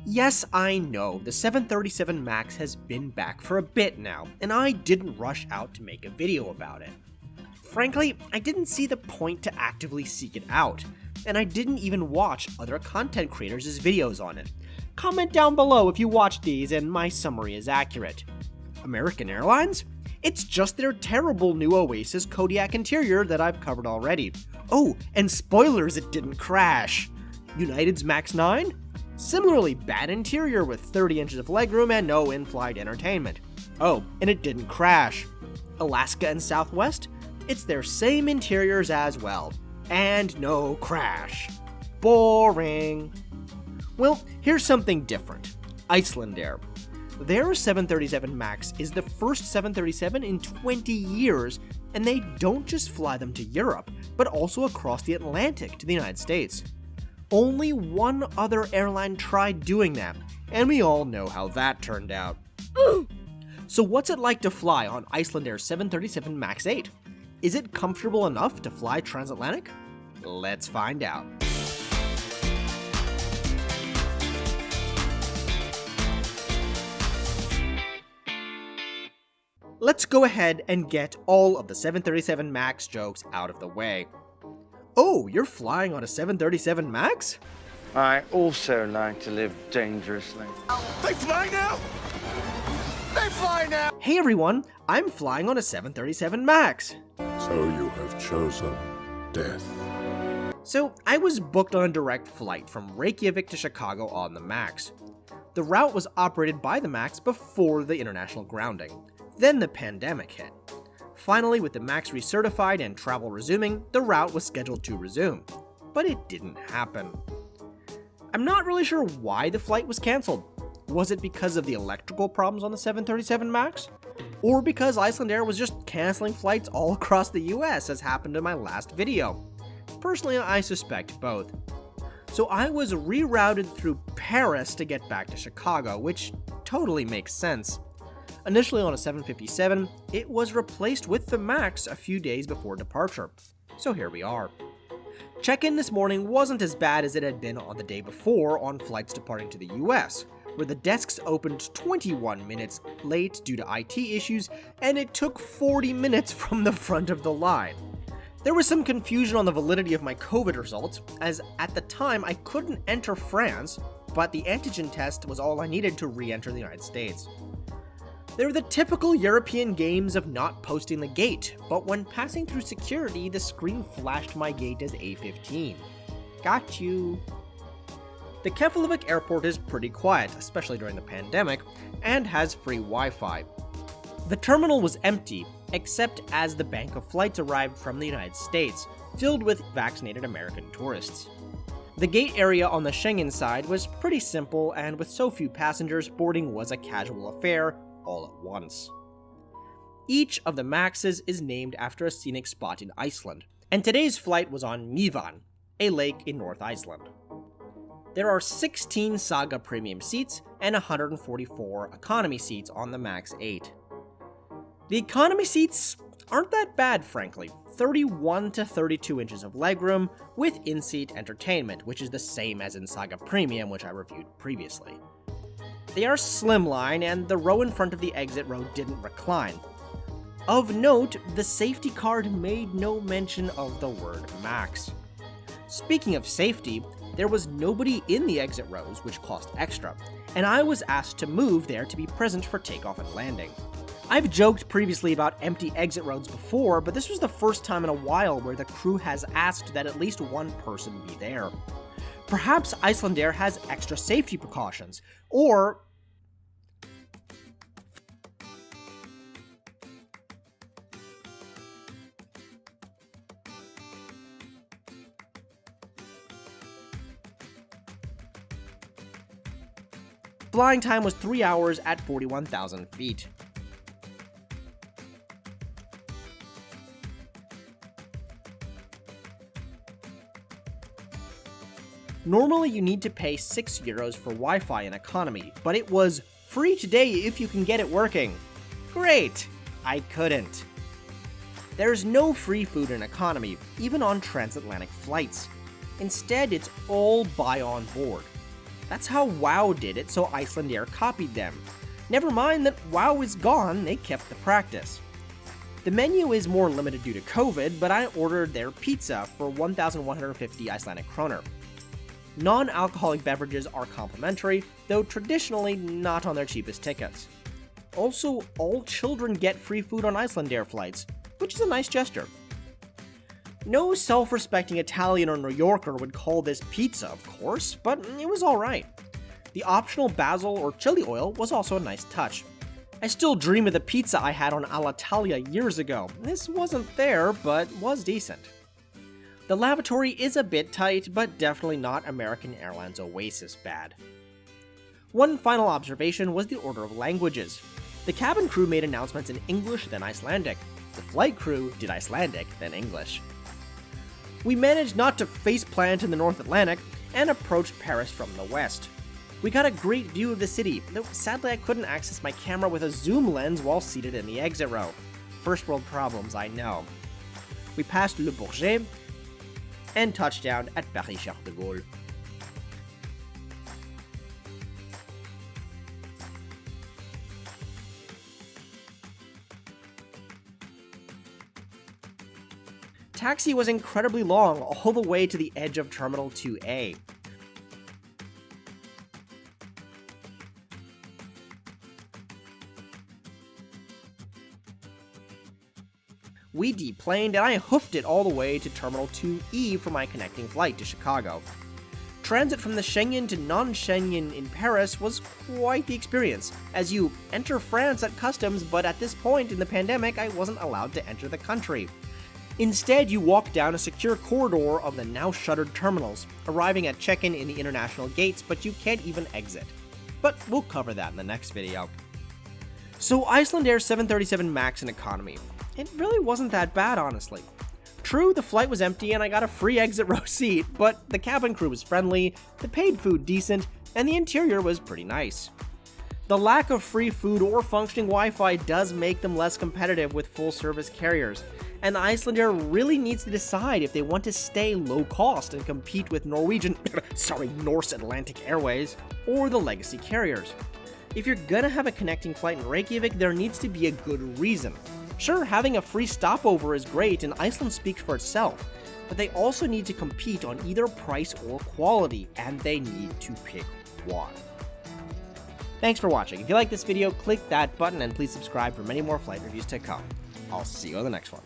Yes, I know, the 737 MAX has been back for a bit now, and I didn't rush out to make a video about it. Frankly, I didn't see the point to actively seek it out, and I didn't even watch other content creators' videos on it. Comment down below if you watched these and my summary is accurate. American Airlines? It's just their terrible new Oasis Kodiak interior that I've covered already. Oh, and spoilers, it didn't crash. United's MAX 9? Similarly bad interior with 30 inches of legroom and no in-flight entertainment. Oh, and it didn't crash. Alaska and Southwest? It's their same interiors as well. And no crash. Boring. Well, here's something different. Icelandair. Their 737 MAX is the first 737 in 20 years, and they don't just fly them to Europe, but also across the Atlantic to the United States. Only one other airline tried doing that, and we all know how that turned out. So what's it like to fly on Icelandair's 737 MAX 8? Is it comfortable enough to fly transatlantic? Let's find out. Let's go ahead and get all of the 737 MAX jokes out of the way. Oh, you're flying on a 737 MAX? I also like to live dangerously. They fly now? They fly now! Hey everyone, I'm flying on a 737 MAX. So you have chosen death. So I was booked on a direct flight from Reykjavik to Chicago on the MAX. The route was operated by the MAX before the international grounding. Then the pandemic hit. Finally, with the MAX recertified and travel resuming, the route was scheduled to resume. But it didn't happen. I'm not really sure why the flight was canceled. Was it because of the electrical problems on the 737 MAX? Or because Icelandair was just canceling flights all across the US, as happened in my last video? Personally, I suspect both. So I was rerouted through Paris to get back to Chicago, which totally makes sense. Initially on a 757, it was replaced with the MAX a few days before departure. So here we are. Check-in this morning wasn't as bad as it had been on the day before on flights departing to the US, where the desks opened 21 minutes late due to IT issues, and it took 40 minutes from the front of the line. There was some confusion on the validity of my COVID results, as at the time I couldn't enter France, but the antigen test was all I needed to re-enter the United States. They're the typical European games of not posting the gate, but when passing through security, the screen flashed my gate as A15. Got you. The Keflavik airport is pretty quiet, especially during the pandemic, and has free Wi-Fi. The terminal was empty, except as the bank of flights arrived from the United States, filled with vaccinated American tourists. The gate area on the Schengen side was pretty simple, and with so few passengers, boarding was a casual affair, all at once. Each of the MAXs is named after a scenic spot in Iceland, and today's flight was on Mývatn, a lake in North Iceland. There are 16 Saga premium seats and 144 economy seats on the MAX 8. The economy seats aren't that bad, frankly. 31 to 32 inches of legroom with in-seat entertainment, which is the same as in Saga Premium, which I reviewed previously. They are slimline, and the row in front of the exit row didn't recline. Of note, the safety card made no mention of the word MAX. Speaking of safety, there was nobody in the exit rows, which cost extra, and I was asked to move there to be present for takeoff and landing. I've joked previously about empty exit rows before, but this was the first time in a while where the crew has asked that at least one person be there. Perhaps Icelandair has extra safety precautions, or flying time was 3 hours at 41,000 feet. Normally you need to pay €6 for Wi-Fi in economy, but it was free today if you can get it working. Great! I couldn't. There's no free food in economy, even on transatlantic flights. Instead, it's all buy on board. That's how WoW did it, so Icelandair copied them. Never mind that WoW is gone, they kept the practice. The menu is more limited due to COVID, but I ordered their pizza for 1,150 Icelandic kroner. Non-alcoholic beverages are complimentary, though traditionally not on their cheapest tickets. Also, all children get free food on Icelandair flights, which is a nice gesture. No self-respecting Italian or New Yorker would call this pizza, of course, but it was alright. The optional basil or chili oil was also a nice touch. I still dream of the pizza I had on Alitalia years ago. This wasn't there, but was decent. The lavatory is a bit tight, but definitely not American Airlines Oasis bad. One final observation was the order of languages. The cabin crew made announcements in English, then Icelandic. The flight crew did Icelandic, then English. We managed not to faceplant in the North Atlantic and approached Paris from the west. We got a great view of the city, though sadly I couldn't access my camera with a zoom lens while seated in the exit row. First world problems, I know. We passed Le Bourget and touched down at Paris-Charles de Gaulle. Taxi was incredibly long, all the way to the edge of Terminal 2A. We deplaned and I hoofed it all the way to Terminal 2E for my connecting flight to Chicago. Transit from the Schengen to non-Schengen in Paris was quite the experience, as you enter France at customs, but at this point in the pandemic I wasn't allowed to enter the country. Instead, you walk down a secure corridor of the now shuttered terminals, arriving at check-in in the international gates, but you can't even exit. But we'll cover that in the next video. So Icelandair 737 MAX in economy. It really wasn't that bad, honestly. True, the flight was empty and I got a free exit row seat, but the cabin crew was friendly, the paid food decent, and the interior was pretty nice. The lack of free food or functioning Wi-Fi does make them less competitive with full-service carriers, and Icelandair really needs to decide if they want to stay low cost and compete with Norse Atlantic Airways, or the legacy carriers. If you're gonna have a connecting flight in Reykjavik, there needs to be a good reason. Sure, having a free stopover is great and Iceland speaks for itself, but they also need to compete on either price or quality, and they need to pick one. Thanks for watching. If you like this video, click that button and please subscribe for many more flight reviews to come. I'll see you on the next one.